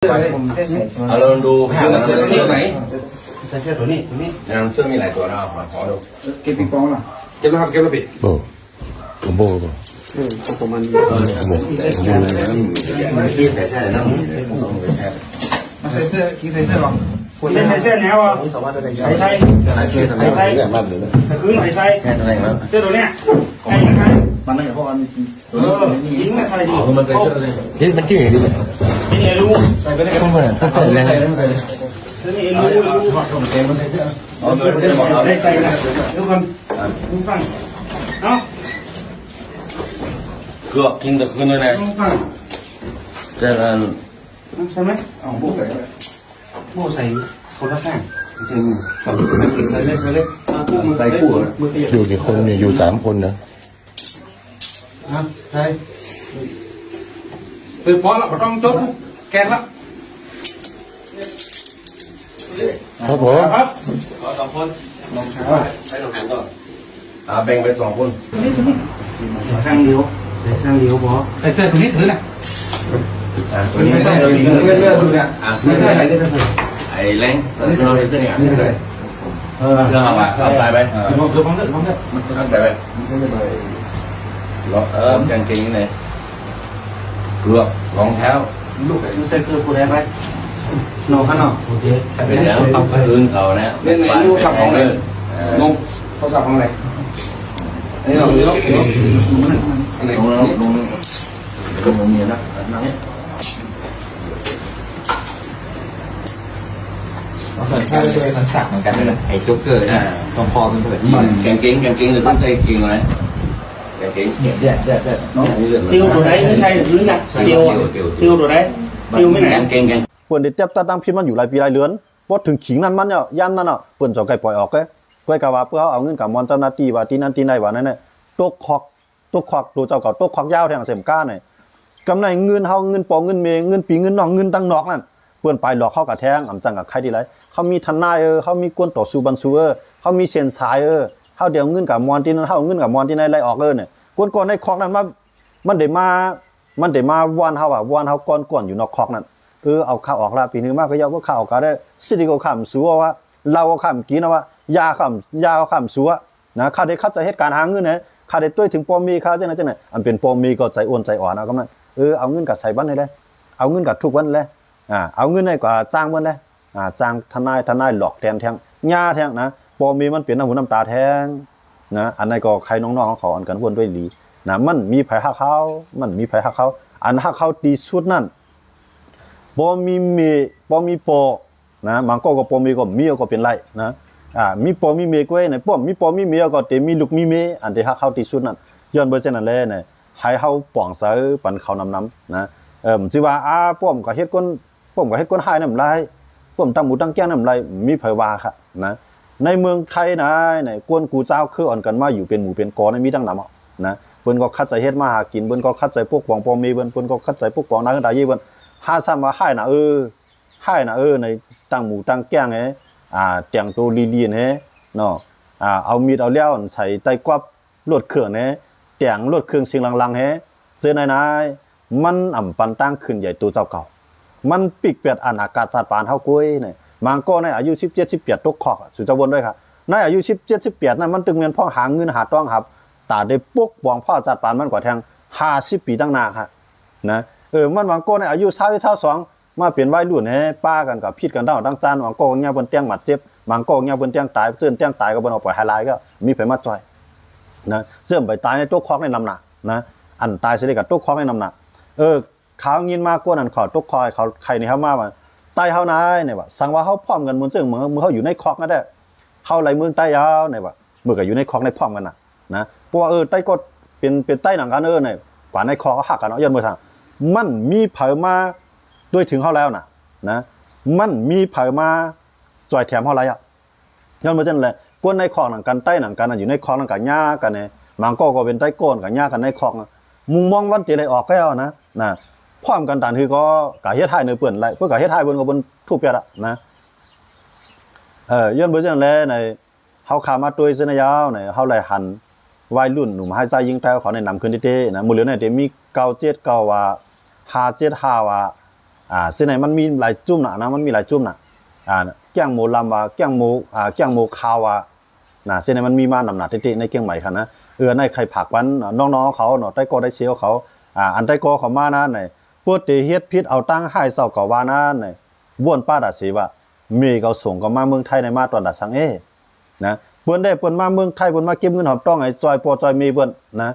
เราดูผ้ามันตัวนี้ไหนใส่เสื้อตัวนี้ยังเสื้อมีหลายตัวนะขอดูเก็บปิงปองล่ะเก็บแล้วครับเก็บแล้วพี่โอ้ผมบอกว่าประมาณที่ใส่เสื้อนั่งมาใส่เสื้อกี่ใส่เสื้อหรอใส่เสื้อแนวอ่ะใส่คือไหนใส่เสื้อตัวเนี้ยใส่ใส่มันไม่ใช่พวกยิงใส่ดิมันใส่เสื้อเลยนี่มันที่ไหนดินี่รู้ใส่ไปได้กันหมดเลยนี่รู้ถอดเต็มมันใส่เสื้อใส่นะทุกคนฟังเนาะเกือบกินแต่คืนเลยนะแต่กันใช่ไหมอ๋อโบ้ใส่คนละข้างจริงใส่เล็กใส่คู่อยู่กี่คนเนี่ยอยู่3 คนนะใช่เป็นพอละต้องจดแกนละครับผมครับ2 คนลองใช้ไปลองหันก่อนแบ่งไป2 คนข้างเดียวพอใส่เสื้อตรงนี้ถือนะตัวนี้ไม่ได้เลยเลื่อนดูเนี่ยไม่ได้ไอ้แรงเสื้อเนี่ยนี่เลยเรื่องอะไรเอาใส่ไปพร้อมเลือดเอาใส่ไปกางเกงนี่ไหนเกือบรองเท้าลูกใส่เกลือกูได้ไหมนอนข้างนอกโอเคเป็นแล้วต้องคืนเขานะเล่นไหนดูสับของเลยงงเขาสับของอะไรอันนี้เราอันไหนลงก็มันมีนะนั่งถ้าเป็นมันสักเหมือนกันเลยไอ้โจ๊กเกอร์นะตรงคอมันเปิดกางเกงหรือต้องใส่เกงอะไรกางเกงเด็ดติวตัวไหนไม่ใช่หรือยังติวตัวไหนติวไม่ไหนกางเกงเปิดเด็ดเจ็บตาตั้งพิมพ์มันอยู่หลายปีหลายเดือนพอถึงขิงนั้นมันเนี่ยย่ำนั่นอ่ะเปิดจะไก่ปล่อยออกเลยเพื่อกะว่าเพื่อเอาเงินกับมอนเจ้าหน้าที่ว่าที่นั่นที่ไหนว่านั่นเนี่ยตกคอกดูเจ้าเก่าตกคอกยาวแทงเสมก้าเนี่ยกำไรเงินเฮาเงินปองเงินเมย์เงินปีเงินนองเงินตั้งนอกนั่นเปิดไปหลอกเข้ากับแทงอ่ำจังกับใครดีไรเขามีทนายเขามีกวนต่อสู้บันซูเขามีเซ็นสายเขาเดี๋ยวเงินกับมอนที่นั่นเขาเงินกับมอนที่ไหนไล่ออกเนี่ยกวนก่อนในคอกนั้นมันเดี๋ยวมาวันเฮาอ่ะวันเฮาก่อนอยู่นอกคอกนั่นเอาข้าวออกละปีนึงมากก็ยาวก็ข้าวออกก็ได้สิริก็ขำสัวว่าเราก็ขำกินนะว่ายาขำสัวนะข้าได้คัดจะเหตุการณ์หาเงินนะข้าได้ตัวถึงปอมีข้าจังไหนอันเป็นปอมีก็ใจอ้วนใจอ่อนนะก็มันเอาเงินกับใส่บ้านเลยเอาเงินกับทุกวันเลยเอาเงินให้กว่าจ้างวันเลยจ้างทนายหลอกแทงหญ้าแทงนะปอมีมันเปลี่ยนน้ำหูน้ำตาแทงนะอันนั้นก็ใครน้องๆเขาอันกันวนด้วยหลีนะมันมีไผหักเขาอันหักเขาดีสุดนั่นปอมีปอนะบางก็ปอมีก็มีก็เป็นไรนะมีปอมีเมย์ก็ไอ้เนี่ยป้อมมีปอมีเมย์ก็เตมีลูกมีเมย์อันที่หักเขาดีสุดนั่นย้อนเบอร์เซ็นต์นั่นแหละเนี่ยให้เขาป่องเสือปันเขาน้ำนะสิว่าป้อมก็เฮ็ดก้นหายน้ำลายป้อมตั้งหมูตั้งแก้งน้ำลายมีไผว่าค่ะนะในเมืองไทยนะเนี่ยกวนกูเจ้าคืออ่อนกันมาอยู่เป็นหมู่เป็นกอในมีตั้งน้ำนะเปิ้นก็คัดใจเฮ็ดมาหากินเปิ้นก็คัดใจพวกปองปอมีเปิ้นก็คัดใจพวกปองนักได้ยี่เปิ้นหาซ้ำว่าให้นะในตั้งหมู่ตั้งแก้งแต่งตัวลีๆเนาะเอามีดเอาเลี้ยวใส่ใต้กวับรถเครื่องแต่งรถเครื่องเสียงลังเสื้อนายมันอ่ำปันตั้งขึ้นใหญ่ตัวเจ้าเก่ามันปิกเปียดอากาศสัตว์ปานเฮากุ้ยเนี่ยบางก็ในอายุ17 18ตกคอกสุจวนด้วยครับในอายุ17 18นั้นมันตึงเงินพ่อหาเงินหาต้องครับตาได้ปกป้องพ่อจัดปานมันกว่าแทง50 ปีตั้งนาครับนะมันบางก็ในอายุ22มาเปลี่ยนวัยรุ่นป้ากันกับพิษกันเท่าตั้งจานบางก็เงี้ยบนเตียงหมัดเจ็บบางก็เงี้ยบนเตียงตายเตียงตายก็บนเอาปล่อยไฮไลท์ก็มีไผมาจ่อยนะเสื่อมไปตายในตัวคอกในน้ำหนักนะอันตายเสียกับตัวคอกในน้ำหนักเขายินมากกว่านั้นเขาตัวคอยเขาใครนี่เขามาว่าไตเขานายเนี่ยว่าสั่งว่าเขาพร้อมกันเหมือนซึ่งมือเขาอยู่ในคอกนั่นแหละเขาไหลมือไตยาวเนี่ยว่ามือก็อยู่ในคอกในพร้อมกันนะเพราะว่าไตก็เป็นไตหนังกันเนี่ยกว่าในคอเขาหักกันเนาะย้อนมือทางมันมีเผยมาด้วยถึงเขาแล้วนะมันมีเผยมาจ่อยแถมเขาอะไรย้อนมือจังเลยกวนในคอกหนังกันไตหนังกันอยู่ในคอกหนังกันหญ้ากันเนี่ยบางก็เป็นไตโกนกับหญ้ากันในคอกมุงมองวันตีอะไรออกแก้วนะพร้อมกันตานคือก็กะเฮ็ดให้เนื้อเปื่อนไรเพื่อกะเฮ็ดให้บนก็บนทุบเปียดนะย้อนเบอร์จังเลยในเฮาขามาตัวเส้นยาวในเฮาไหลหันวัยรุ่นหนุ่มให้ใจยิงแต้วเขาในนำขึ้นเต้นะมือเหลือเนี่ยเดี๋ยวมี97 9ว่า57 5ว่า ซึ่งไหนมันมีหลายจุ่มนะมันมีหลายจุ่มนะแก้งโมลำว่าแก้งโมแก้งโมคาวว่าซึ่งไหนมันมีมาหนาๆเตะในเกียงใหม่ค่ะนะในใครผักวันน้องๆเขาเนาะได้ก็ได้เชียวเขาอันได้ก็เขามานะไหนพวกเตเฮ็ดพิษเอาตั้งให้เศร้าก่อว่านะไหนว่นป้าดาสีว่ามีเขาส่งก็มาเมืองไทยในมาตอนดัดสังนะเปิ้นได้เปิ้นมาเมืองไทยเปิ้นมาเก็บเงินหอมต้องไอ้จอยปอจอยมีเปิ้นนะ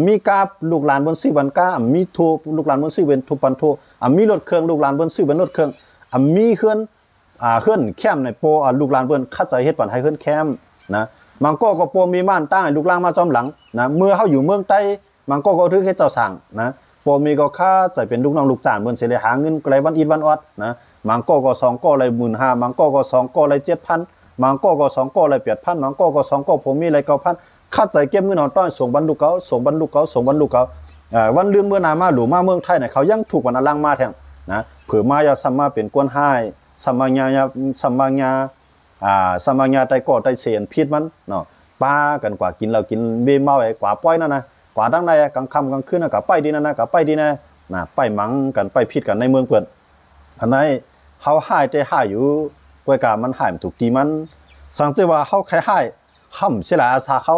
มีกาลูกหลานเปิ้นซื้อบันกามีทูลูกหลานเปิ้นซื้อเป็นทุปันโทมีรถเครื่องลูกหลานเปิ้นซื้อเป็นรถเครื่องมีเฮือนเฮือนแคมในโปลูกหลานเปิ้นคัดใจเฮ็ดปันให้เฮือนแคมนะบางก็โปมีม่านตั้งให้ลูกหลานมาจอมหลังนะเมื่อเฮาอยู่เมืองใต้บางก็ถือให้เจ้าสั่งนะโปมีก็ค่าใจเป็นลูกน้องลูกจ้างเปิ้นสิได้หาเงินไกลวันอีวันออดนะบางก็2ก็เลย 15,000 บางก็2ก็เลย 7,000 บางก็2ก็เลย 8,000 บางก็2ก็ผมมีอะไร 9,000 คัดใจเก็บเงินเอาต้อยส่งบรรลุเขาส่งบรรลุเขาส่งบรรลุเขาวันลืมเมื่อนามาหรือมาเมืองไทยเนี่ยเขายังถูกวันอลังมาแทงนะเผื่อมายาซัมมาเป็นกวนให้ซัมมางาซัมมางาไตก่อไตเสียนพิษมันเนาะป้ากันกว่ากินเรากินเบี้ยเมาไอ้กว่าป้อยนั่นนะกว่าดังใดกลางค่ำกลางคืนนะกับไปดีนั่นนะกับไปดีนะไปมังกันไปพิษกันในเมืองเปิดอันนั้นเขาหายใจหายอยู่กวยกามันหายถูกตีมันสังเกตว่าเขาใครหายห่ำเสียหลายอาสาเขา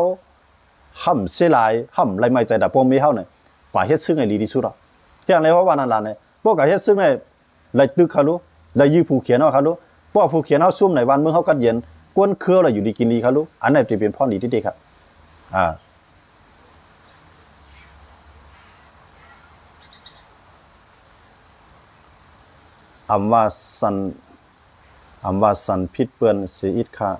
ห่ำเสียหลายห่ำไรไม่ใจแต่พวกมีเขาเนี่ยกว่าเฮ็ดซึ่งในดีที่สุดอ่ะอย่างไรเพราะว่านั่นล่ะเนี่ยพวกกับเฮ็ดซึ่งในไรตึกเขารู้ไรยื้อผู้เขียนเขารู้พวกผู้เขียนเขาซุ่มในวันเมื่อเขากัดเย็นกวนเครืออะไรอยู่ดีกินดีเขารู้อันนั้นจะเป็นพ่อดีที่ดีครับอำว่าสันพิษเปื้อนสีอิดค่ะ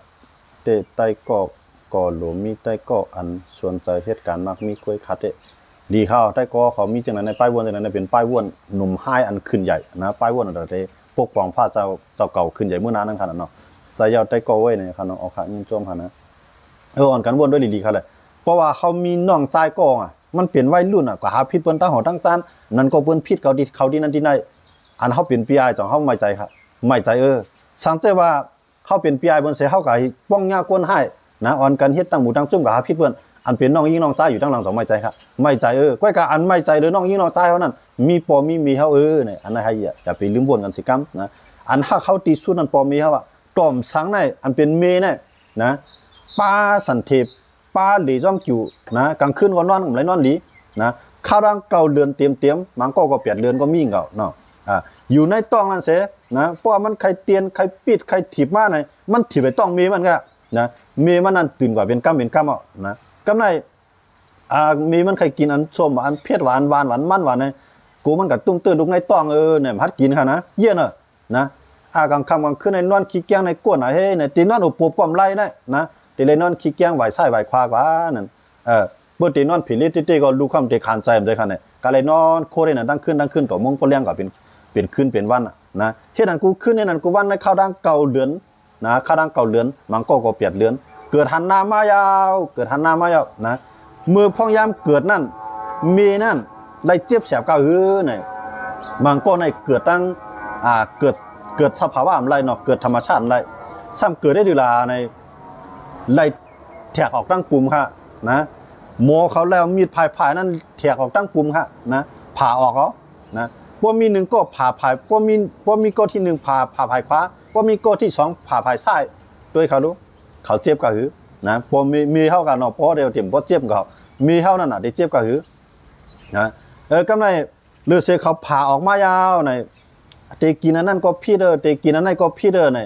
เตะใต้ก่อหลวมีใต้ก่ออันส่วนใจเหตุการณ์มากมีกล้วยคัดดีเข้าใต้ก่อเขามีจังนั้นในป้ายวนจังนั้นเป็นป้ายวนหนุ่มห้อันขึ้นใหญ่นะป้ายวนอะไรเตะปกป้องผ้าเจ้าเก่าขึ้นใหญ่เมื่อนานนั่นค่ะเนาะใจยาวใต้ก่อไว้เนี่ยค่ะเนาะเอาขายิงโจมค่ะนะอ่อนกันวนด้วยดีค่ะเลยเพราะว่าเขามีน้องใจก่อมันเปลี่ยนวัยรุ่นก็หาพิษเปิ้นตั้งหอตั้งจานนั่นก็เปิ้นพิษเขาดีนั่นที่ไหนอันเขาเป็นปีไอจังเขาไม่ใจครับไม่ใจสังเกตว่าเขาเป็นปีไอบนเสียเขากับป้องยากวนให้นะอ่อนกันเฮ็ดตั้งหมู่ตั้งจุ่มกับหาพิษเปิ้นอันเป็นน้องยิ่งน้องใจอยู่ตั้งหลังสองไม่ใจครับไม่ใจก้อยกะอันไม่ใจหรือน้องยิ่งน้องใจเขานั่นมีปอมีเขาเนี่ยอันนั้นให้อย่าไปลืมวนกันสิกัมนะอันถ้าเขาตีสุดนั่นปอมีเขาต่อมสังในอันเป็นเมเนี่ยนะป้าสันเทปป้าหลีจ้องกิ่วนะกลางคืนก็นอนไหลนอนหลีนะข้าวร่างเก่าเรือนเตรียมมันก็เปลี่ยนเรือนก็มีเก่าเนาะอยู่ในต้องนั่นเสียนะเพราะมันใครเตียนใครปิดใครถีบมาไหนมันถีบไปต้องมีมันก็นะมีมันนั่นตื่นกว่าเป็นก้ามนะกำไรมีมันใครกินอันส้มอันเผ็ดหวานมันหวานเนี่ยกูมันกับตุ้งตื่นลูกในต้องเนี่ยพัดกินค่ะนะเยี่ยนนะกลางค่ำกลางคืนในนอนขี้แกงในก้นไหนให้ในตีนอนอุปปอมไล่ได้นะตีเลยนอนขี้แกงไหวไส้ไหวควากว่านั่นเมื่อตีนอนผิดลิตก็ดูความเด็กขานใจมันเลยค่ะเนี่ยก็เลยนอนโคตรเนี่ยตั้งขึ้นต่อมงก็เลี้ยงกับเป็นขึ้นเป็นวันนะเช่นนั้นกูขึ้นในนั้นกูวันในข้าวดังเก่าเดือนนะข้าวดังเก่าเดือนมันก็เปลี่ยนเดือนเกิดหันหน้ามายาวนะมือพ่องยามเกิดนั่นมีนั่นได้เจ็บแสบก้าวเนี่ยมันก็ในเกิดตั้งเกิดสภาวะอะไรเนาะเกิดธรรมชาติอะไรซ้ำเกิดได้ดีลาในไล่แถกออกตั้งปุ่มค่ะนะโมเขาแล้วมีดพายนั่นแถกออกตั้งปุ่มค่ะนะผ่าออกเขานะว่ามีหนึ่งก็ผ่าพายว่ามีก็ที่หนึ่งผ่าพายขวาว่ามีก็ที่สองผ่าพายซ้ายด้วยเขารู้เขาเจ็บก็คือนะพอมีเท่ากันเนาะพอเดียวเต็มพอเจ็บก็มีเท่านั้นน่ะได้เจ็บก็คือนะกำไรเลือดเสียเขาผ่าออกมายาวในเตกินนั่นก็พี่เตกินนั่นก็พี่ใน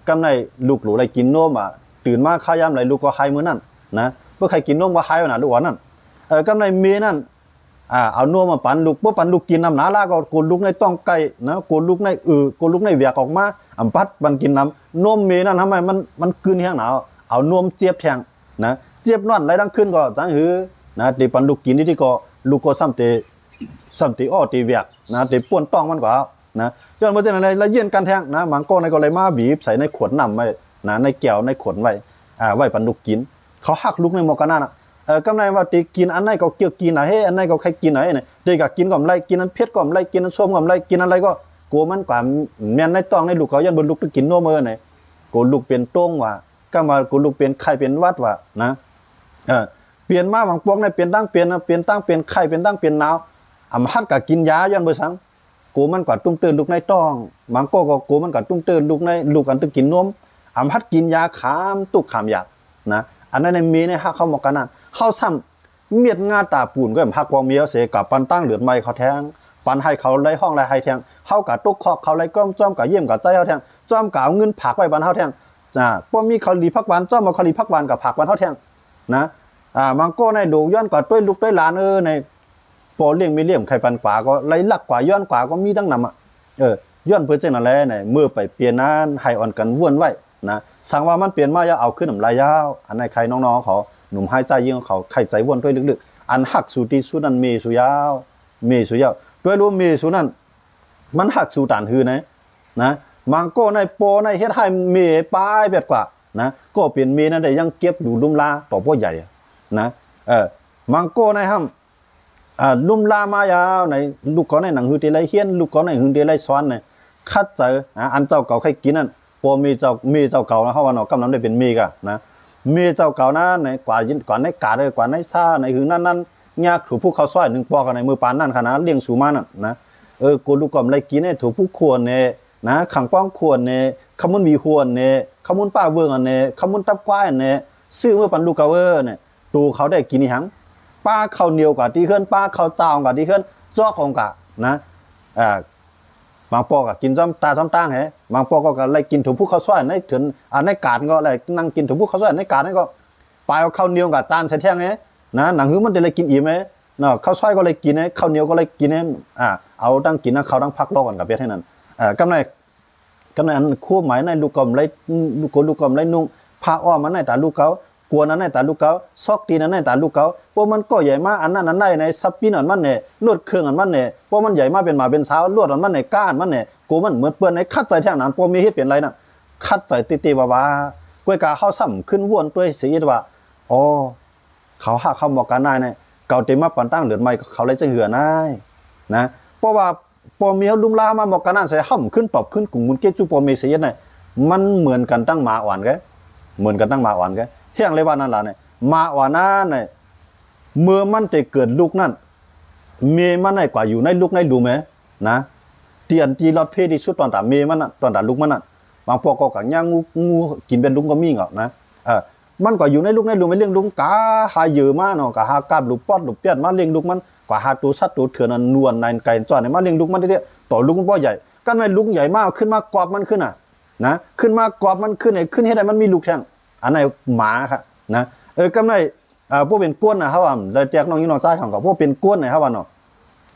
กำไรลูกหลูอะไรกินนมตื่นมาข้าวยำอะไรลูกก็หายมื้อนั่นนะเมื่อใครกินนมก็หายน่ะลูกนั่นกำไรมีนั่นเอานวมมาปั่นลูกปั่นลูกกินน้ำหนาลาก็โกนลูกในต้องไก่นะโกนลูกในโกนลูกในเวียกออกมาปัดมันกินน้ำนมมีนั่นทำไมมันกลืนแห้งหนาวเอานวมเจี๊ยบแทงนะเจี๊ยบนอนไรดังขึ้นก็จังหือนะตีปั่นลูกกินที่ก็ลูกก็ซ้ำตีอ้อตีเวียกนะตีป้วนต้องมันกว่านะย้อนมาจากไหนแล้วเยี่ยนกันแทงนะมังก็ในก็เลยมาบีบใส่ในขวดน้ำไว้นะในแก้วในขวดไว้ไว้ปั่นลูกกินเขาหักลูกในหมอกกันนั่นกำไรว่าตีกินอันไหนก็เกี่ยวกินไหนให้อันไหนก็ใครกินไหนเนี่ยตีก็กินก่อมไรกินอันเผ็ดก่อมไรกินอันส้มก่อมไรกินอะไรก็กลัวมันกว่าแม่นในต้องในลูกเขายันบนลูกกินโนเมอร์เนี่ยกูลูกเป็นต้งว่าก็มากูลูกเป็นไข่เป็นวัดว่านะเปลี่ยนมาบางพวกเนี่ยเปลี่ยนตั้งเปลี่ยนตั้งเปลี่ยนไข่เป็นตั้งเปลี่ยนหนาวฮัดกับกินยายันเบอร์สังกู กูมันกว่าตุ้มตื่นลูกในต้องบางก็กูมันกว่าตุ้มตื่นลูกในลูกกันตึกกินนมอำพัดกินยาขามตุกขามยานะอันนั้นในมีในฮักเขาหมอกกันนั่นเข้าซ้ำเมียดงาตาปูนก็ฮักวองเมียวเสกับปันตั้งเหลือดไม่เขาแทงปันให้เขาไล่ห้องไล่ให้แทงเข้ากับตุกคอกเขาไล่ก้อมจ้อมกับเยี่ยมกับใจเขาแทงจ้อมกับเอาเงินผักไว้บันเขาแทงป้อมีเขาลีพักวันจ้อมมาเขาลีพักวันกับผักวันเขาแทงนะบางก็ในดูย้อนกว่าด้วยลูกด้วยหลานในปอเลี้ยงไม่เลี้ยงใครปันกว่าก็ไล่ลักกว่าย้อนกว่าก็มีทั้งนำย้อนเพื่อเจ้านั่นแหละเนี่ยเมื่อไปเปลี่ยนนั้นให้อ่อนกันว่นไว้นะสั่งว่ามันเปลี่ยนมาอย่าเอาขึ้นหนุ่มลายยาวอันในใครน้องๆเขาหนุ่มหายใจยิ่งเขาใครใจว่นด้วยลึกๆอันหักสู่ที่สุดนั้นเมสุยาวด้วยรู้เมสุนั้นมันหักสู่ตานหือนะมังโก้ในโปในเฮ็ดให้เมป้ายแบบกว่านะก็เปลี่ยนเมนั่นได้ยังเก็บดูลุ่มลาต่อพ่อใหญ่นะมังโก้ในห้ำลุ่มลามายาวในลูกเขาในหนังหือที่ไรเฮียนลูกเขาในหือที่ไรซ้อนเนี่ยคัดเจออันเจ้าเก่าใครกินนั่นพอมีเจ้าเก่านะเขาว่าเนาะกำลังได้เป็นมีกะนะมีเจ้าเก่านะในกว่าในกาเลยกว่าในซ่าในหือนั่นยากถูกผู้เขาซ้อยหนึ่งปอกันในมือปานนั่นขนาดเลี้ยงสูมานั่นนะกูลูกก็เลยกินเนี่ยถูกผู้ควรเนี่ยนะขังป้องควรเนี่ยขมุนมีควรเนี่ยขมุนป้าเวิร์งเนี่ยขมุนตับควายเนี่ยซื้อเมื่อปันลูกเกาเนี่ยตูเขาได้กินหังป้าเขาเหนียวกว่าที่เคลื่อนป้าเขาเจ้ากว่าที่เคลื่อนจอกของกะนะบางปอก็กินซ้ำตาซ้ำตั้งเหรอบางปอก็เลยกินถุงผู้เขาซ้อยในถึงในกาดก็เลยนั่งกินถุงผู้เขาซ้อยในกาดนั่นก็ปลายเอาข้าวเหนียวกับจานใส่แท่งเหรอนะหนังหื้อมันจะเลยกินอิ่มไหมเนาะข้าวซ้อยก็เลยกินข้าวเหนียวก็เลยกินเอาตั้งกินนะเขาตั้งพักรอก่อนกับเบี้ยให้นั่นกำไรอันคู่หมายในลูกกลมไรลูกกลมไรนุ่งผ้าอ้อมมันในตาลูกเขากวนนั้นในตาลูกเขาซอกตีนั้นในตาลูกเขาพวกมันก็ใหญ่มากอันนั้นในซับปีนั้นมันเนี่ยลวดเครื่องอันมันเนี่ยพวกมันใหญ่มากเป็นหมาเป็นสาวลวดอันมันเนี่ยก้านมันเนี่ยกูมันเหมือนเปื้อนในคัดใจแท่งนั้นพวกมีให้เปลี่ยนไรน่ะคัดใจตีว่ากล้วยกาเข้าซ้ำขึ้นวนด้วยสีว่าอ๋อเขาหักเขาบอกกันได้เนี่ยเก่าเต็มมาปันตั้งเหลือไม่เขาเลยจะเหือได้นะเพราะว่าพอมีเขาลุ่มลามาบอกกันนั่นใส่ห่ำขึ้นตอบขึ้นกลุ่มมุนเกจูพอมีเสียเนี่ยมันเหมือนกันตั้งมาอ่อนแกเหมือนกันตั้งมาอ่อนแกเที่ยงเลยว่านั่นแหละเนี่ยมาอ่อนนั่นเนี่ยเมื่อมันจะเกิดลูกนั่นเมย์มันไหนกว่าอยู่ในลูกในดูไหมนะเตียนตีรอดเพศที่สุดตอนแต่เมย์มันตอนแต่ลูกมันบางพวกก็กังย่างงูกินเป็นลุงก็มีเหรอนะมันก็อยู่ในลูกในดูไม่เลี้ยงลุงกาหาเยอะมากเนาะกาหากาบลูกปอดลูกเปียดมาเลี้ยงลูกมันกว่าหาตัวสัตว์ตัวเถื่อนนวลในไก่จอดในมาเลี้ยงลูกมันได้ต่อลูกมันบ่ใหญ่กันไม่ลูกใหญ่มากขึ้นมากรอบมันขึ้นนะขึ้นมากรอบมันขึ้นขึ้นให้ได้มันมีลูกแท่งอันไหนหมาครับนะกันไม่พวกเป็นก้นนะครับว่าเราแจกน้องยี่น้องใจของกับพวกเป็นก้นนะครับว่าเนาะ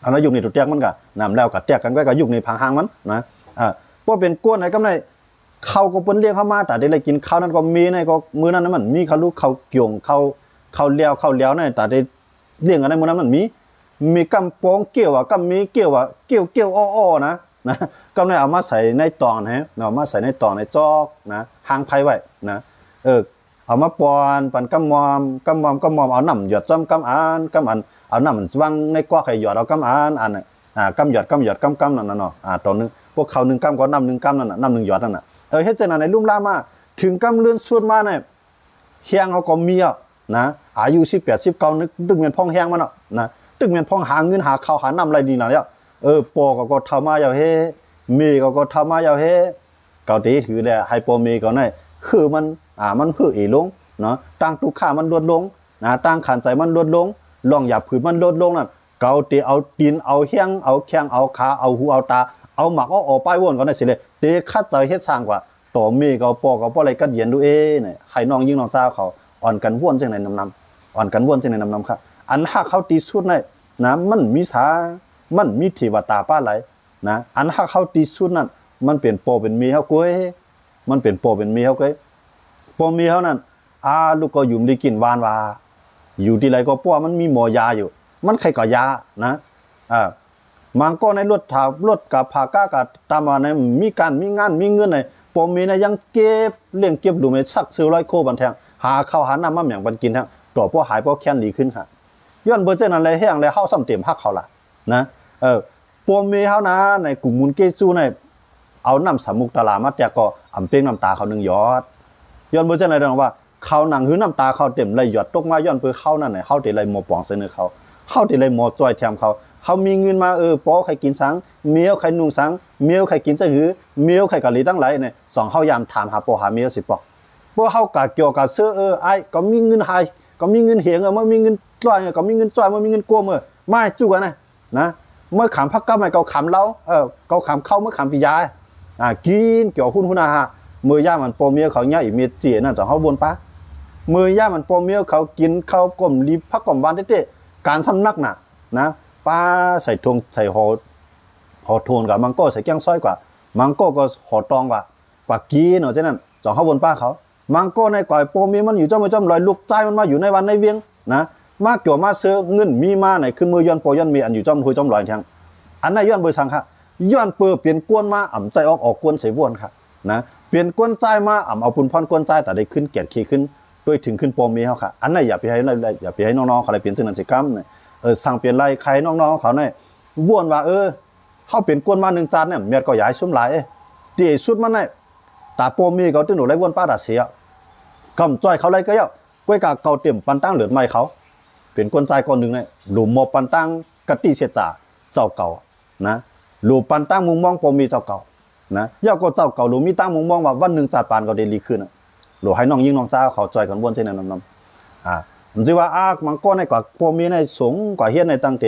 อันนั้นยุคนี้ตัวแจกมันกับนำแล้วกับแจกกันก็กับยุคนี้พังหางมันนะพวกเป็นก้นไหนกันไม่เขาก็เปิ้นเลี้ยงเข้ามาแต่ได้เลยกินข้าวนั้นก็มีในก็มื้อนั้นมันมีเขาลูกเขาเกี่ยงเขาเลี้ยวในแต่ได้เลี้ยงอะไรมื้อนั้นมันมีกำปองเกี่ยวกำมีเกี่ยวอ้อนะกำไรเอามาใส่ในตอนฮะเอามาใส่ในตอนในจอกนะหางไผ่ไว้นะเอามาปอนปันกำมอมเอาน้ำหยดจ้ำกำอันเอาน้ำวังในกว่าไข่หยดเอากำอันกำหยดนั่นน่ะตอนนึงพวกเขาหนึ่งกำก็น้ำหนึ่งกำนั่นน่ะน้ำหนึ่งหยดนั่นน่ะเฮ็ดจังนั้นในลุ่มล่ามาถึงกำเลื่อนสุดมาเนี่ยเฮียงเขาก็มีนะอายุ18 19นึกตึกเมียนพ่องเฮียงมันนะตึกเมียนพ่องหาเงินหาข้าวหาน้ำอะไรดีน่ะเนี่ยปอก็ทำมาอย่างเฮ้มีก็ทำมาอย่างเฮ้เกาตีถือแหละไฮโปเมก็ได้คือมันคือลงเนาะตั้งตุกข้ามันลดลงนะตั้งขันใจมันลดลงลองหยาบผืนมันลดลงน่ะเกาตีเอาตีนเอาเฮียงเอาแข้งเอาขาเอาหูเอาตาเอาหมักเอาออกไปวนก็ได้สิเลยเตะคัดใจเฮ็ดสร้างกว่าต่อมีก็ปอก็อะไรกันเย็นดูเนี่ยให้น้องยิ่งน้องเจ้าเขาอ่อนกันว่นจังในนำอ่อนกันว่นจังในนำครับอันหักเขาตีสุดในนะมันมีสามันมีเทวตาป้าไหลนะอันหักเขาตีสุดนั่นมันเปลี่ยนปอเป็นมีเขาก้อยมันเปลี่ยนปอเป็นมีเขาก้อยปอมีเขานั่นลูกก็อยู่ได้กินวานว่าอยู่ที่ไรก็ป้อมันมีหมอยาอยู่มันใครก็ยานะมังก็ในรถกับผาก้ากับตามมาในมีการมีงานมีเงินในปมมีในยังเก็บเลี้ยงเก็บดูไม่สักซื้อ100 โคบันแทงหาข้าวหาน้ำมาอย่างบันกินแทงต่อพวกหายพวกแค้นดีขึ้นค่ะย้อนเบอร์เจนอะไรแห้งเลยเข้าซ้ำเต็มพักเขาละนะปมมีเขานะในกลุ่มมุนเกจูในเอาน้ำสามุกตลามาแจกก็อ่ำเป้งน้ำตาเขา1 หยดย้อนเบอร์เจนอะไรดังว่าเขาหนังหื้อน้ำตาเขาเต็มเลยหยดตกมาย้อนเพื่อเข้านั่นไหนเข้าเตะเลยหมอปองเสนอเขาเข้าเตะเลยหมอจอยแถมเขา เขามีเงินมาปอใครกินสังเมียวใครนุ่งสังเมียวใครกินจะหือเมียวใครกะหลีตั้งหลายเนี่ยสองเฮายามถามหาปอหาเมียวสิปอกเพราะเฮากะเกี่ยวกับเสื้อไอ้ก็มีเงินหายก็มีเงินเหียงมันมีเงินจ้อยก็มีเงินจ้อยมันมีเงินกลัวไม่จู่กันนะเมื่อขำพักก็ไม่เกาขำเล้าเกาขำเข้าเมื่อขำปียากินเกี่ยวหุ้นฮะมือย่ามันปอเมียวเขาเนี่ยอีเมียเจี๋ยนั่นจะเขาบนปะมือย่ามันปอเมียวเขากินข้าวกลมรีพักกลมบ้านเต้การทำนักนะป้าใส่ทงใส่หอโทนกับมังโก้ใส่แก้งซ้อยกว่ามังโก้ก็หอตองกว่ากีเนาะเจ้านั่นจ่อเขาบนป้าเขามังโก้ในก่อยโปมีมันอยู่จ้ำลอยลูกใจมันมาอยู่ในวันในเวียงนะมาเกี่ยวมาเสือเงินมีมาไหนขึ้นมือย้อนโปย้อนมีอันอยู่จ้ำคุยจ้ำลอยทางอันนั้นย้อนเบอร์สังค่ะย้อนเปิดเปลี่ยนกวนมาอ่ำใจออกกวนใส่วนค่ะนะเปลี่ยนกวนใจมาอ่ำเอาปุ่นพรกวนใจแต่ได้ขึ้นเกียรติขึ้นด้วยถึงขึ้นโปมีเขาค่ะอันนั้นอย่าไปให้น้องๆเขาเลยเปลี่ยนซึ่งนันสิกรรมเนี่ยสั่งเปลี่ยนไรใครน้องๆเขาเนี่ยวนว่าเขาเปลี่ยนกวนมา1 จานเนี่ยเมียก็ย้ายซุ้มหลายตีสุดมันเนี่ยตาโปมีเขาตึ้งหนูไรวนป้าดัดเสียกำจ้อยเขาไรก็เยอะกล้วยกาเกาเต็มปันตั้งเหลือไม่เขาเปลี่ยนกวนใจก่อนหนึ่งเนี่ยหลุมหมอปันตั้งกะตีเสียจ่าเจ้าเก่านะหลุมปันตั้งมุงมองโปมีเจ้าเก่านะย่อก็เจ้าเก่าหลุมมีตั้งมุงมองว่าวัน1 จานปานก็เดลีขึ้นหลุมให้น้องยิงน้องจ้าเขาจ้อยกันวนเช่นนั้นน้ำผมจะว่ามังก้อนในกว่าโปมีในสงกว่าเฮียนในตั้งเต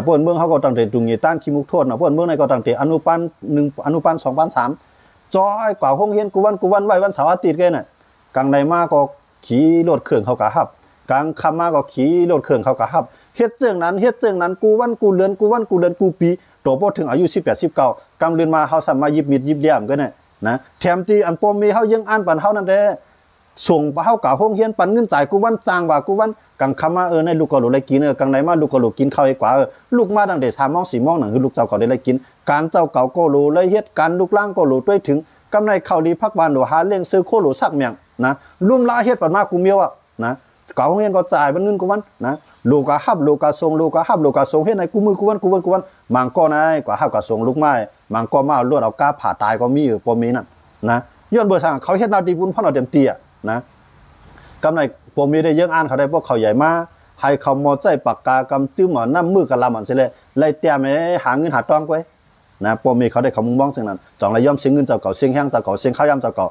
พวกเมืองเขาก็ตั้งเตตุงยีต้านขี้มุกโทษนะพวกเมืองในก็ตั้งเตอนุปัน1อนุปัน2 ปัน 3จ้อยกว่าห้องเฮียนกูวันไว้วันเสาร์อาทิตย์กันน่ะกลางในมาก็ขี่รถเครื่องเขากะฮับกลางค่ำมาก็ขี่รถเครื่องเขากะฮับเฮ็ดเรื่องนั้นกูวันกูเดือนกูปีโตพอถึงอายุ18 19กำเดือนมาเฮาสามารถยิบมีดยิบแย้มกันน่ะนะแถมที่อันโปมีเฮายังอ่านปันเฮานั่นแหละส่งไปเฮากะห้องเฮียนปันเงินจ่ายกูวันจ้างว่ากูวันกลางค่ำมาในลูกก็ลูกได้กินกลางในมาลูกก็ลูกกินข้าวอีกว่าลูกมาตั้งแต่3 โมง 4 โมงนั่นคือลูกเจ้าก็ได้กินการเจ้าเก่าก็รู้เลยเฮ็ดการลูกล่างก็รู้ด้วยถึงกำไรข้าวดีพักบ้านหนูหาเลี้ยงซื้อโคหลูสักเมียงนะร่วมลาเฮ็ดปันมากูเมียวนะเก่าห้องเฮียนก็จ่ายเป็นเงินกูวันนะลูกก็ฮับลูกก็ส่งลูกก็ฮับลูกก็ส่งเฮ็ดในกูมือกูวันมังก็นายก็ฮับก็ส่งลูกไม้มังก็มาลวดเอาก้าผ่าตายก็มีอยู่บ่มีนั่นนะย้อนเบอร์สั่งเขาเฮ็ดนาดีบุญพ่อเราเต็มตีนะกำไรบ่มีได้เยอะอ่านเขาได้พวกเขาใหญ่มาให้เขามอใจปากกากำจื้อหมอน้ำมือกับลำมันสิเลยไล่เตี้ยแม่หาเงินหาตองไว้นะปมีเขาได้เขามุ่งมองสิ่งนั้นจ่องไรย่อมเสียงเงินเจ้าเก่าเสียงแห้งเจ้าเก่าเสียงข้าวยำเจ้าเก่า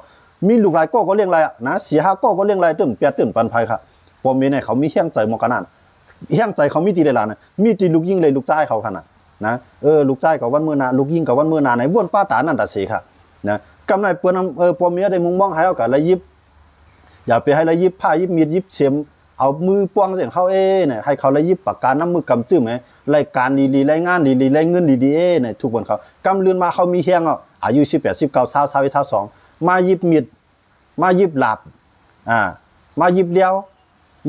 มีลูกหลายก็เลี้ยงไรนะ4 5ก็เลี้ยงไรตื่นเปียตื่นปันภัยค่ะปมีเนี่ยเขามีแห้งใจมองกันนั่นแห้งใจเขามีตีได้ละนะมีตีลูกยิ่งเลยลูกใจเขาขนาดนะลูกใจกับวันเมื่อนาลูกยิ่งกับวันเมื่อนาในวนป้าตานั่นตัดสีค่ะนะกำไรเปิ้นปมีได้มุ่งมองให้เอากับไรยิบอย่าไปให้ไรยิบผ้ายิบมีดยิบเสียมเอามือป้องเสียงเขาเนี่ยให้เขาไรยิบปากกาน้ำมือกำจื้อไหมรายการดีๆรายงานดีๆรายเงินดีๆเนี่ยทุกคนเขากำเรือนมาเขามีแห้งอายุ18 19 20 22มายิบมีดมายิบหลับมายิบเลี้ยว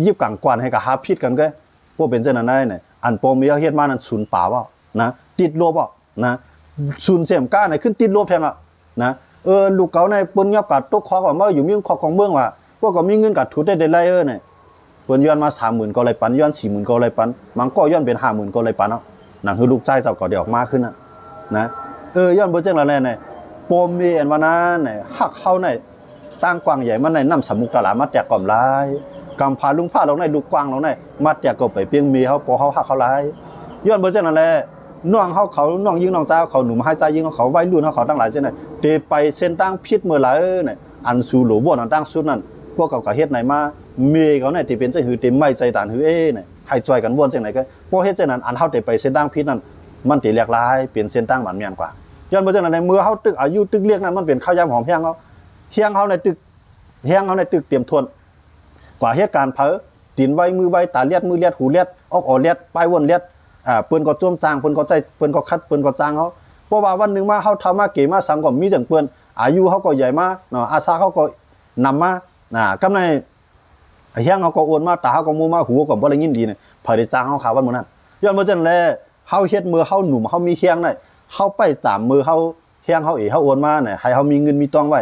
ยิบกังกวนให้กับหาพิษกันก็พวกเป็นเจ้าหน้าที่เนี่ยอันโปมีเฮ็ดมานั้นศูนย์ป่าวะนะติดลบนะศูนย์เสียมก้าเนี่ยขึ้นติดลบแทงนะลูกเขาในปนยับกับตกคอว่าเมื่ออยู่มีคอของเมืองว่าพวกก็มีเงินกับทุนได้ไรเนี่ยเปิ้นย้อนมา30,000ก็เลยปันย้อน40,000ก็เลยปันมันก็ย้อนเป็น50,000ก็เลยปันนั่นคือลูกใจเจ้าก็ได้ออกมาขึ้นนะย้อนบ่จังละแน่เนี่ยโปมีอันว่านั้นเนี่ยฮักเฮาในตั้งกว้างใหญ่มันในน้ำสมุกตลาดมาแตกก่อมหลายกำพาลุงฟ้าเราในลูกกว้างเราในมาแตกก็ไปเปียงมีเฮาปอเฮาฮักเฮาหลายย้อนบ่จังละแลน้องเขาน้องยิงน้องจ้าเขาหนุ่มหายใจยิงเขาวัยรุ่นเขาตั้งหลายจังได๋เตไปเส้นตั้งพิษเมื่อหลายเนี่ยอันสู่หลบ่นั่นตั้งสุดนั้นพวกเขาก็เฮ็ดไหนมาเมเขาเนี่ยที่เป็นจะหือเต็มไม่ใจตานหือเนี่ยให้จ่อยกันวนจังไหนก็พอเฮ็ดจังนั้นอันเฮาได้ไปเส้นตั้งพิษนั้นมันติแหลกหลายเปลี่ยนเส้นตั้งมันแม่นกว่าย้อนบ่จังนั้นในเมื่อเฮาตึกอายุตึกเรียกนั้นมันเป็นข้าวยำหอมแห้งเฮียงเฮาในตึกเฮียงเฮาในตึกเตรียมทวนกว่าเหตุการณ์เผอตีนไว้มือไว้ตาเลียดมือเลียดหูเลียดออกเลียดปลายวนเลียดเปิ้นก็โจมจางเปิ้นก็ใจเปิ้นก็คัดเปิ้นก็จางเฮาเพราะว่าวันนึงมาเฮาทำมาเก๋มาสังก็มีจังเปิ้นอายุเฮาก็ใหญ่มาเนาะอาสาเฮาก็นำมากำในเฮียงเขาก็โอนมาตาเขาก็มูมาหูก็บ่ได้ยินดีเนี่ยเผยได้จ้างเขาข่าววันมื้อนั้นย้อนบ่จังแลเฮาเฮ็ดมือเฮาหนุ่มเฮามีเฮียงได้เฮาไปตามมือเฮาเฮียงเฮาเฮาโอนมาเนี่ยให้เฮามีเงินมีตองไว้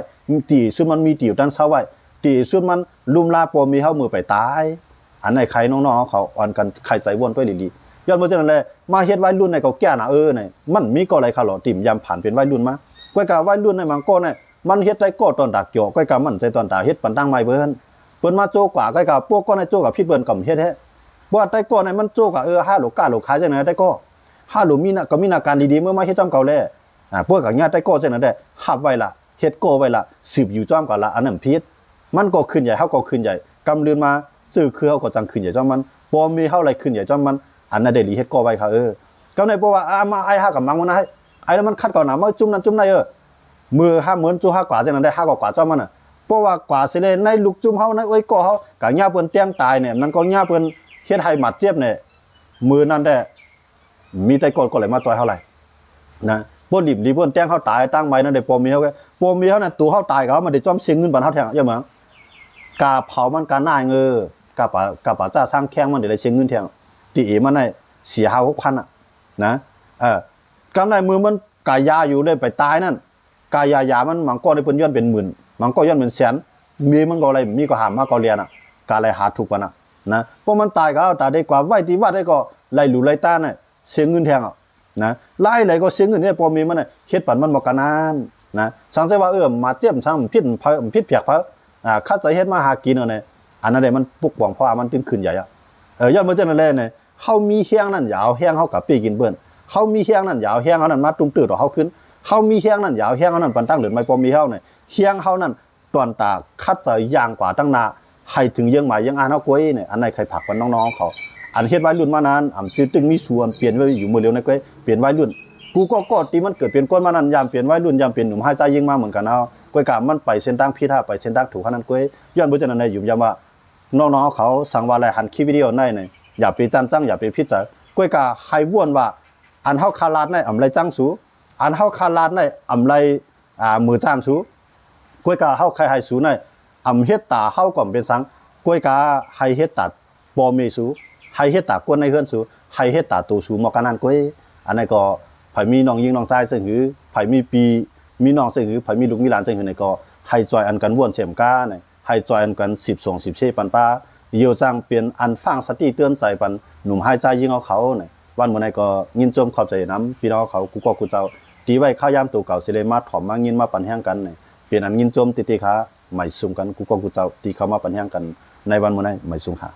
ตีซุมันมีติวตันเซาไว้ตีซุมันลุมลาปอมีเฮามือไปตายอันไหนใครน้องๆเขาอ่อนกันใครใจวนด้วยดีๆย้อนบ่จังแลมาเฮ็ดวัยรุ่นในก็แก่น่ะเนี่ยมันมีก็อะไรค่ะหรอติ่มยามผ่านเป็นวัยรุ่นมาก้อยกะวัยรุ่นในมังก็เนี่ยมันเฮ็ดได้ก็ตอนตาเกี่ยวก้อยกะมันใจตอนตาเฮ็ดปันตั้งใหม่เบิ่นเปิ้นมาโจกว่าก้อยกะพวกก็ในโจกับพี่เปิ้นกับเฮ็ดแท้บ่ได้ก็ในมันโจกะ5โลกาโลขายจังได๋ได้ก็ ห้าหลุมมีนะก็มีนาการดีๆเมื่อมาเฮ็ดจ้อมเก่าแลพวกกับญาติได้โก้เช่นนั้นได้หับไว้ละเฮ็ดโก้ไว้ละสืบอยู่จ้อมก่อนละอันนั้นผิดมันก็ขึ้นใหญ่เฮาก็ขึ้นใหญ่กำลืนมาซื้อคือเฮาก็จังขึ้นใหญ่จ้อมมันบ่มีเฮาไรขึ้นใหญ่จ้อมมันอันนั้นได้หลีเฮ็ดโก้ไว้ค่ะก็ในบ่ว่ามาไอ้ห้ากับมังมันให้ไอ้แล้วมันคัดก่อนนะมาจุ่มนั้นจุ่มในมือห้าเหมือนจูห้ากว่าจังนั้นได้ห้ากว่าจ้อมมันน่ะเพราะว่ากว่าสิเลยในลูกจุ่มเฮาในโอ้ยก็เฮาก็ญาเพิ่นเตียงตายเนี่ยมันก็ญาเพิ่นเฮ็ดให้หมัดเจ็บเนี่ยมือนั้นได้มีแต่กดก็เลยมาต่อยเฮาไหลนะบ่ดิบดีเพิ่นแต้งเฮาตายตั้งไว้นั่นได้ปมมีเฮาก็ปมมีเฮานั่นตัวเฮาตายก็มันได้จอมเสียงเงินบันเฮาแทงอย่าเหมือนกาเผามันกาหน้ากาป่าจ้าสร้างแข้งมันได้เสียงเงินแทงติเอมันได้เสีย5,000นะกำไรมือมันกายาอยู่ได้ไปตายนั่นกายามันมังก็ได้เพิ่นย้อนเป็นหมื่นมังก็ย้อนเป็นแสนมีมันก็อะไรมีก็หามมาก็เรียนกาอะไรหาทุกปะนะเพราะมันตายก็เอาตาได้กว่าไว้ที่วัดได้ก็ไล่หลูไล่ต้าน่ะเสียเงินแทงนะไล่ไหลก็เสียเงินเนี่ยพอมีมันน่ะเฮ็ดปันมันบ่กันนานนะสังเกตว่ามาเจียมช่างพิษเปียกเพราคัดใจเฮ็ดมาหากินเนี่ยอันนั้นได้มันปลุกป่องเพราะมันตื่นขึ้นใหญ่ย้อนมาจังนั้นแหละเนี่ยเฮามีแห้งนั่นยาวแห้งเฮากับปีกินเบิ่นเฮามีแห้งนั่นยาวแห้งเฮานั่นมาตุ้มตื้อต่อเฮาขึ้นเฮามีแห้งนั่นยาวแห้งเฮานั่นปันตั้งเหลือไม่พอมีเฮาเนี่ยแห้งเฮานั่นตอนตาคัดใจย่างกว่าตั้งนาให้ถึงยังหมายยังอ่านเฮากวยเนี่ยอันไหนใครผักกันน้องๆเขาอันเฮ็ดไว้รุ่นมานานชื่อตึงมีส่วนเปลี่ยนไว้อยู่มื้อเร็วในก้อยเปลี่ยนไว้รุ่นกูก็ตีมันเกิดเปลี่ยนก้นมานานยามเปลี่ยนไว้รุ่นยามเปลี่ยนหนุ่มหายใจยิ่งมาเหมือนกันเอาก้อยกะมันไปเส้นทางผิดไปเส้นทางถูกขนาดก้อยย้อนบ่จังนั้นได้อยู่ยามว่าน้องๆเขาสั่งว่าอะไรหันคลิปวิดีโอในเนี่ยอย่าไปจันจังอย่าไปพิจารก้อยกะให้ว่นว่าอันเฮาคาลาดในอำไรจังสูอันเฮาคาลาดในอำไรมือจ้างสูก้อยกะเฮาใครให้สูในอำเฮ็ดตาเฮาก็เป็นสังก้อยกะให้เฮ็ดตาบ่มีสูให้เฮ็ดตากวนในเฮือนสูให้เฮ็ดตาตูสูมอกันนั่นก้อยอันนั้นก็ไผมีน้องยิงน้องชายซึ่งหือไผมีปีมีน้องซึ่งหือไผมีลูกมีหลานซึ่งหือนี่ก็ให้จอยอันกันว่วนเสียมก้าเนี่ยให้จอยอันกัน12 14ปันป้าเยียวจังเปลี่ยนอันฟังสติเตือนใจปันหนุ่มหายใจยิงเอาเขาเนี่ยวันมื้อนี้ก็ยินจมขอบใจนำพี่น้องเขากูก็กูเจ้าตีไว้ข้าวยามตัวเก่าสิเลยมาถอมมายินมาปันแห้งกันเนี่ยเปลี่ยนอันยินจมติขาใหม่ซุ่มกันกูก็กูเจ้าตีเข้ามาปันแห้งกันในวันมื้อนี้ใหม่ซุ่มค่ะ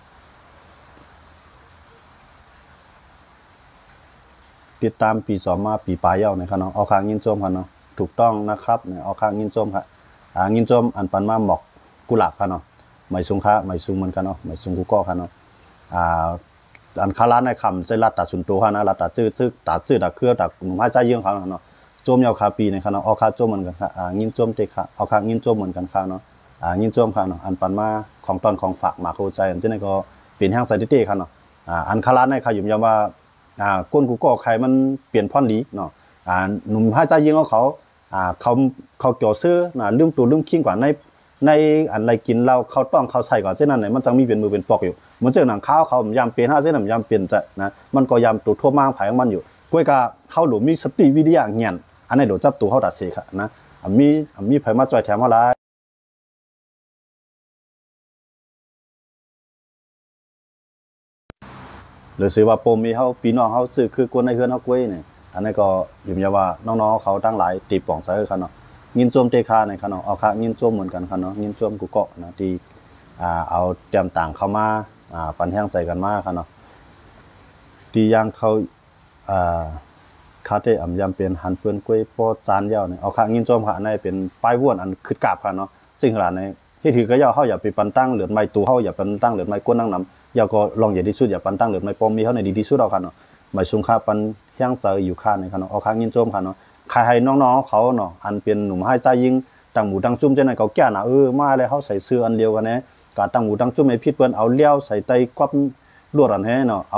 ติดตามปี2มาปีปลายเอานะครับเนาะเอาข้างยินโจมครับเนาะถูกต้องนะครับเนี่ยเอาข้างยินโจมครับยินโจมอันปันมาหมอกกุหลาบครับเนาะไม่ซุงค่ะไม่ซุงเหมือนกันเนาะไม่ซุงกูก็ครับเนาะอันคาร้านในคำใจรัดตัดสุนตัวครับนะรัดตัดจื้อตัดเครือตัดหนุ่มหายใจเยื่อเขาเนาะโจมยาวคาปีนะครับเนาะเอาข้าโจมเหมือนกันครับยินโจมเตะค่ะเอาข้างยินโจมเหมือนกันครับเนาะยินโจมครับเนาะอันปันมาของตอนของฝากมาเข้าใจอันเช่นนี้ก็เป็นแห้งใส่เต้ครับเนาะอันคาร้านในขยุ่มยาวว่าก้นกูก็ใครมันเปลี่ยนพ่อนดีเนาะหนุ่มห้าใจยิงเขาเขาเกี่ยวซื้อลืมตัวลืมขิงกว่าในอันไรกินเราเขาต้องเขาใส่ก่อนเช่นนั้นไหนมันจังมีเป็นมือเป็นปอกอยู่เหมือนเจอหนังข้าวเขายำเปลี่ยนห้าเส้นยำเปลี่ยนจะนะมันก็ยำตัวทั่วมากภายของมันอยู่ก้อยกาเขาหลุมมีสติวิทยาเงียนอันไหนหลุจับตัวเขาตัดเสียค่ะนะมีไผมาจอยแถมอะไรหรือสิว่าปมมีเฮาพี่น้องเฮาซื้อคือคนในเฮือนเฮากล้วยนี่อันนั้นก็อยู่ยาว่าน้องๆเขาตั้งหลายตีป่องใส่คั่นเนาะยินโจมเตคาในคั่นเนาะเอาค่ะยินโจมเหมือนกันคั่นเนาะยินโจมกูเกาะนะที่เอาเตรียมต่างเข้ามาปันแห้งใจกันมาคั่นเนาะที่ย่างเขาคาเตอำยำเป็นหันเปิ้นกล้วยปอจานยาวนี่เอาค่ะยินโจมค่ะในเป็นป้ายว่วนอันคึดกาบคั่นเนาะซึ่งขนาดในที่ถือก็ยาวเฮาอย่าไปปันตั้งเหลือไม้ตู้เฮาอย่าปันตั้งเหลือไม้ก้นนั่งนำยาก็ลองอย่าที่สุดอย่าปันตั้งเหลือไม้ปอมมีเฮาในดีที่สุดเอาคั่นเนาะหมายสุงค่าปันแห้งใจอยู่ค่าในคั่นเนาะเอาค่ะยินโจมคั่นเนาะใครให้น้องๆเขาเนาะอันเป็นหนุ่มให้ใจยิงตั้งหมูตั้งจุ่มจังนั้นเขาแก่น่ะมาแล้วเฮาใส่เสื้ออันเดียวกันแน่ก็ตั้งหมูตั้งจุ่มให้ผิดเปิ้นเอาเลี้ยวใส่ไตกอบลวดอันแฮเนาะเอ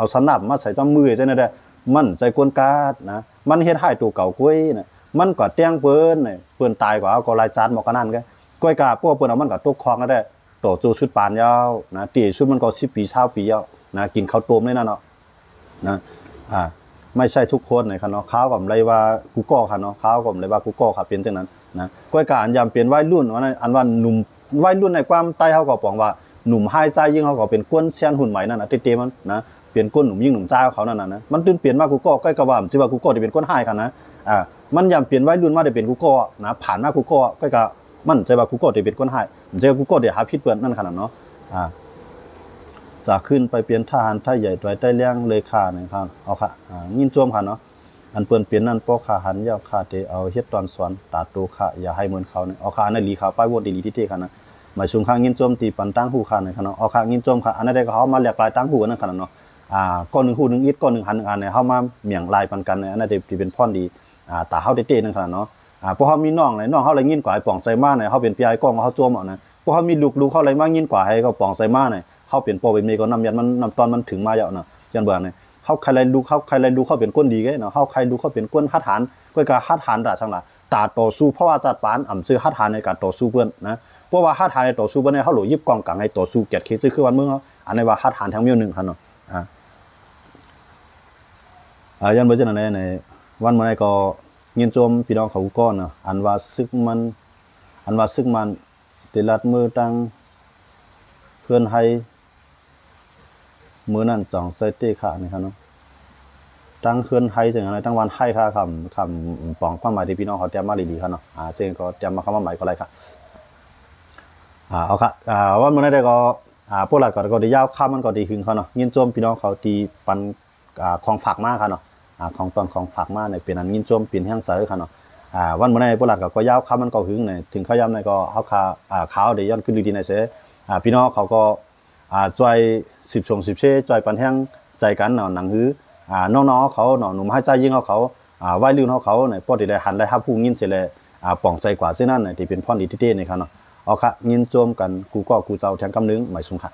าสนับมาใส่จอมมือจังนั้นได้มันใจกวนกาดนะมันเฮ็ดให้ตัวเก่าก้อยน่ะมันก็แต้งเปิ้นนี่เปิ้นตายกว่าเอาก็รายจานหมอกกันนั่นก็ก้อยกาพวกเปิ้นเอามันก็ตกคลองก็ได้ต่อจูชุดปานยาวนะตีชุดมันก็10 ปี20 ปียาวนะกินข้าวต้มได้นั่นเนาะนะไม่ใช่ทุกคนนะครับเนาะข้าวกับไรว่ากูก็ค่ะเนาะข้าวกับไรว่ากูก็ค่ะเป็นจังนั้นนะก้อยกาอันยามเปลี่ยนวัยรุ่นอันว่าหนุ่มวัยรุ่นในความใต้เฮาก็ปองว่าหนุ่มหายใจยิ่งเฮาก็เป็นก้นเซียนหุ่นใหม่นั่นน่ะเตๆมันนะเปลี่ยนก้นหนุ่มยิ่งหนุ่มจ้าเขานั่นน่ะนะมันตื่นเปลี่ยนมากูก็ก้อยก็ว่าสิว่ากูก็ได้เป็นก้นหายกันนะมันยามเปลี่ยนวัยรุ่นมาได้เป็นกูก็นะผ่านมากูก็ก้อยก็มันใจว่ากูก็ได้เป็นก้นหายมันใจว่ากูก็ได้หาผิดเปิ้นนั่นขนาดเนาะ จะขึ้นไปเปลี่ยนทหารไทยใหญ่ตัวใต้เลี้ยงเลยค่านะครับเอาค่ะยินจวมค่ะเนาะอันเปิ้นเปลี่ยนนั่นปอขาหันยาวค่าเตเอาเฮ็ดตอนสอนตาโตค่ะอย่าให้เหมือนเขาเนี่ยเอาค่ะอันนั้นลีค่ะป้ายวนดีๆที่ค่ะนะหมายชุมข้างยินจวมตีปันตั้งหูค่ะนะครับเนาะเอาค่ะยินจวมค่ะอันนั้นได้ก็เฮามาหลากหลายตั้งหูนั่นค่ะเนาะก้อนนึงหูนึงอิดก้อนนึงหันนึงอันเนี่ยเฮามาเมี่ยงลายปันกันเนี่ยอันนั้นที่เป็นพรดีตาเฮาเต้ๆนั่นค่ะเนาะพวกเฮามีน้องเลยน้องเฮาเลยยินกว่าไอ้ป่องใจมาเนี่ยเฮาเป็นพี่ไอ้ก้องเฮาจวมเอานะพวกเฮามีลูกเขาเลยมายินกว่าให้เขาป่องใจมาเนี่ยเฮาเป็นปอเป็นเมก็นำยันมันนำตอนมันถึงมาแล้วเนาะยันเบิ่งเนี่ยเฮาใครเลยดูเขาเป็นคนดีไงเนาะเฮาใครดูเขาเป็นคนฮัดหานก็ก็ฮัดหานด่าจังล่ะตาต่อสู้เพราะว่าจัดปานซื้อฮัดหานในการต่อสู้เพิ่นนะเพราะว่าฮัดหานในต่อสู้เพิ่นเนี่ยเฮาหลยิบกองกลางให้ต่อสู้เกียรติคือคือวันเมืองเฮาอันนี้ว่าฮัดหานทั้งเมียวนึงคั่นเนาะยันเบิ่งจังนั้นในวันมื้อนี้ก็ยินจมพี่น้องเขาก้อนเนาะอันว่าซึกมันติลัดมือตั้งเพื่อนให้มื้อนั้น2ไซเต้ค่ะนี่ครับเนาะตั้งเพื่อนให้จังอะไรตั้งวันให้ค่ะคำป้องความหมายที่พี่น้องเขาเตรียมมาดีๆครับเนาะเจงก็เตรียมมาคำว่าหมายก็ไรค่ะเอาค่ะว่ามื้อนี้ได้ก็พวกหลัดก็ได้ยาวข้ามมันก็ดีขึ้นเขาเนาะยินจมพี่น้องเขาตีปันของฝากมาค่ะเนาะของตอนของฝากมาเนี่ยเป็นอันยินจมเป็นแห้งเสือค่ะเนาะวันมื้อนี้พวกหลัดก็ยาวข้ามมันก็หึงเนี่ยถึงเขาย่ำเนี่ยก็เฮาขาวได้ย้อนขึ้นดีๆในเสพี่น้องเขาก็จอย10 เช่จอยปันแห้งใจกันเนาะหนังหือน้องๆเขาเนาะหนุ่มให้ใจยิงเขาไว้ลื่นเขาเนี่ยพอได้หันได้ฮับผู้ยินเสียเลยป่องใจกว่าเส้นนั้นเนี่ยที่เป็นพรดีที่เต้นี่ครับเนาะเอาค่ะยินโจมกันกูก็กูเจ้าแทงกำนึงหมายสุงค่ะ